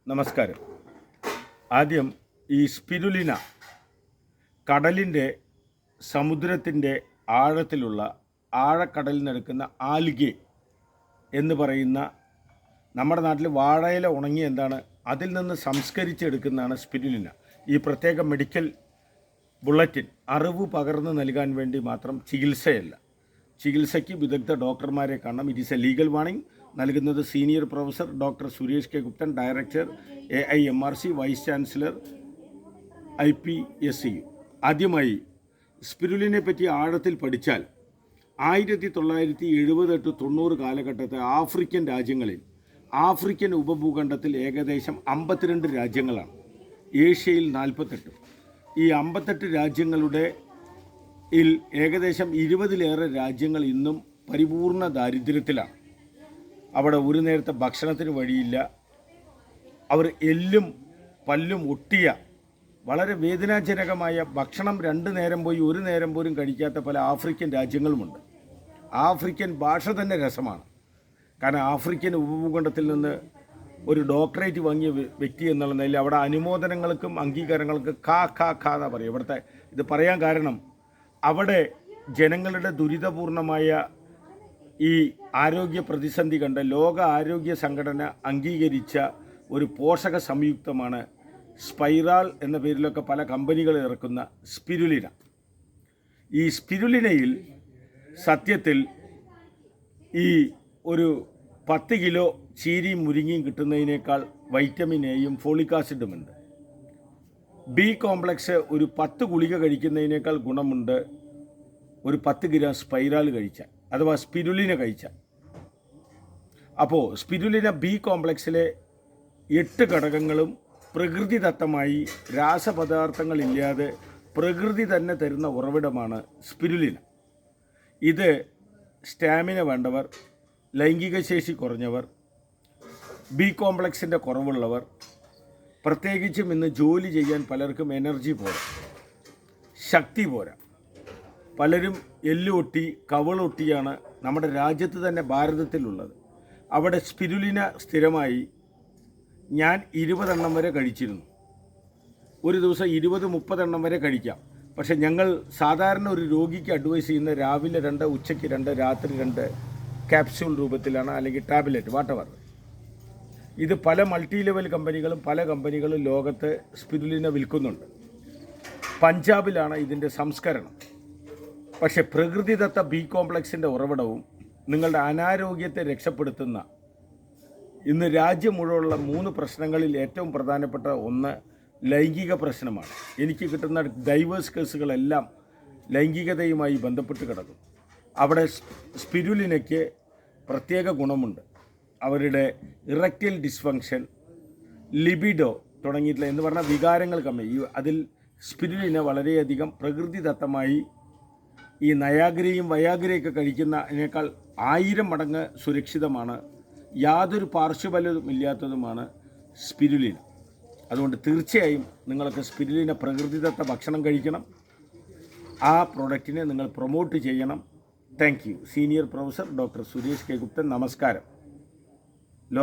നമസ്കാരം. ആദ്യം ഈ സ്പിരുലിന കടലിൻ്റെ സമുദ്രത്തിൻ്റെ ആഴത്തിലുള്ള ആഴക്കടലിൽ നിന്നെടുക്കുന്ന ആൽഗെ എന്ന് പറയുന്ന നമ്മുടെ നാട്ടിൽ വാഴയില ഉണങ്ങി എന്താണ് അതിൽ നിന്ന് സംസ്കരിച്ചെടുക്കുന്നതാണ് സ്പിരുലിന. ഈ പ്രത്യേക മെഡിക്കൽ ബുള്ളറ്റിൻ അറിവ് പകർന്നു നൽകാൻ വേണ്ടി മാത്രം ചികിത്സയല്ല. ചികിത്സയ്ക്ക് വിദഗ്ധ ഡോക്ടർമാരെ കാണണം. It is a legal warning. നൽകുന്നത് senior professor doctor Suresh K Guptan, director AIMRC, vice chancellor IPSCU. ആദ്യമായി സ്പിരുലിനെ പറ്റി ആഴത്തിൽ പഠിച്ചാൽ 1970-90 കാലഘട്ടത്തെ ആഫ്രിക്കൻ രാജ്യങ്ങളിൽ ആഫ്രിക്കൻ ഉപഭൂഖണ്ഡത്തിൽ ഏകദേശം 52 രാജ്യങ്ങളാണ്, ഏഷ്യയിൽ 48. ഈ 58 രാജ്യങ്ങളുടെ ഏകദേശം 20-ലേറെ രാജ്യങ്ങൾ ഇന്നും പരിപൂർണ ദാരിദ്ര്യത്തിലാണ്. അവിടെ ഒരു നേരത്തെ ഭക്ഷണത്തിന് വഴിയില്ല. അവർ എല്ലും പല്ലും ഒട്ടിയ വളരെ വേദനാജനകമായ ഭക്ഷണം 2 നേരം പോയി 1 നേരം പോലും കഴിക്കാത്ത പല ആഫ്രിക്കൻ രാജ്യങ്ങളുമുണ്ട്. ആഫ്രിക്കൻ ഭാഷ തന്നെ രസമാണ്. കാരണം ആഫ്രിക്കൻ ഉപഭൂഖണ്ഡത്തിൽ നിന്ന് ഒരു ഡോക്ടറേറ്റ് വാങ്ങിയ വ്യക്തി എന്നുള്ള നിലയിൽ അവിടെ അനുമോദനങ്ങൾക്കും അംഗീകാരങ്ങൾക്കും ഖാ എന്നാണ് പറയുക. ഇവിടുത്തെ ഇത് പറയാൻ കാരണം അവിടെ ജനങ്ങളുടെ ദുരിതപൂർണമായ ഈ ആരോഗ്യ പ്രതിസന്ധി കണ്ട് ലോക ആരോഗ്യ സംഘടന അംഗീകരിച്ച ഒരു പോഷക സംയുക്തമാണ് സ്പൈറാൾ എന്ന പേരിലൊക്കെ പല കമ്പനികൾ ഇറക്കുന്ന സ്പിരുലിന. ഈ സ്പിരുലിനയിൽ സത്യത്തിൽ ഈ ഒരു 10 കിലോ ചീരിയും മുരിങ്ങയും കിട്ടുന്നതിനേക്കാൾ വൈറ്റമിൻ എയും ഫോളിക് ആസിഡുമുണ്ട്. ബി കോംപ്ലക്സ് ഒരു 10 ഗുളിക കഴിക്കുന്നതിനേക്കാൾ ഗുണമുണ്ട് ഒരു 10 ഗ്രാം സ്പൈറാൾ കഴിച്ചാൽ, അഥവാ സ്പിരുലിന കഴിച്ചാൽ. അപ്പോൾ സ്പിരുലിന ബി കോംപ്ലക്സിലെ 8 ഘടകങ്ങളും പ്രകൃതിദത്തമായി രാസപദാർത്ഥങ്ങളില്ലാതെ പ്രകൃതി തന്നെ തരുന്ന ഉറവിടമാണ് സ്പിരുലിന. ഇത് സ്റ്റാമിന വേണ്ടവർ, ലൈംഗിക ശേഷി കുറഞ്ഞവർ, ബി കോംപ്ലക്സിൻ്റെ കുറവുള്ളവർ, പ്രത്യേകിച്ചും ഇന്ന് ജോലി ചെയ്യാൻ പലർക്കും എനർജി പോരാ, ശക്തി പോരാ. പലരും എല്ലൊട്ടി കവളൊട്ടിയാണ് നമ്മുടെ രാജ്യത്ത് തന്നെ ഭാരതത്തിലുള്ളത്. അവിടെ സ്പിരുലിന സ്ഥിരമായി ഞാൻ 20 എണ്ണം വരെ കഴിച്ചിരുന്നു. ഒരു ദിവസം 20-30 എണ്ണം വരെ കഴിക്കാം. പക്ഷേ ഞങ്ങൾ സാധാരണ ഒരു രോഗിക്ക് അഡ്വൈസ് ചെയ്യുന്ന രാവിലെ 2, ഉച്ചയ്ക്ക് 2, രാത്രി 2 ക്യാപ്സ്യൂൾ രൂപത്തിലാണ്, അല്ലെങ്കിൽ ടാബ്ലറ്റ് വാട്ടവർ. ഇത് പല മൾട്ടി ലെവൽ കമ്പനികളും പല കമ്പനികളും ലോകത്ത് സ്പിരുലിന വിൽക്കുന്നുണ്ട്. പഞ്ചാബിലാണ് ഇതിൻ്റെ സംസ്കരണം. പക്ഷേ പ്രകൃതിദത്ത ബി കോംപ്ലക്സിൻ്റെ ഉറവിടവും നിങ്ങളുടെ അനാരോഗ്യത്തെ രക്ഷപ്പെടുത്തുന്ന ഇന്ന് രാജ്യം മുഴുവനുള്ള 3 പ്രശ്നങ്ങളിൽ ഏറ്റവും പ്രധാനപ്പെട്ട ഒന്ന് ലൈംഗിക പ്രശ്നമാണ്. എനിക്ക് കിട്ടുന്ന ഡൈവേഴ്സ് കേസുകളെല്ലാം ലൈംഗികതയുമായി ബന്ധപ്പെട്ട് കിടക്കും. അവിടെ സ്പിരുലിനയ്ക്ക് പ്രത്യേക ഗുണമുണ്ട്. അവരുടെ ഇറക്റ്റൈൽ ഡിസ്ഫങ്ഷൻ, ലിബിഡോ തുടങ്ങിയിട്ടുള്ള എന്ന് പറഞ്ഞാൽ വികാരങ്ങൾ കമ്മി. അതിൽ സ്പിരുലിന വളരെയധികം പ്രകൃതിദത്തമായി ഈ നയാഗ്രയും വയാഗ്രയൊക്കെ കഴിക്കുന്നതിനേക്കാൾ 1000 മടങ്ങ് സുരക്ഷിതമാണ്, യാതൊരു പാർശ്വഫലവും ഇല്ലാത്തതുമാണ് സ്പിരുലിന. അതുകൊണ്ട് തീർച്ചയായും നിങ്ങൾക്ക് സ്പിരുലിന പ്രകൃതിദത്ത ഭക്ഷണം കഴിക്കണം. ആ പ്രോഡക്റ്റിനെ നിങ്ങൾ പ്രൊമോട്ട് ചെയ്യണം. Thank you. Senior professor doctor Suresh K Guptan. നമസ്കാരം.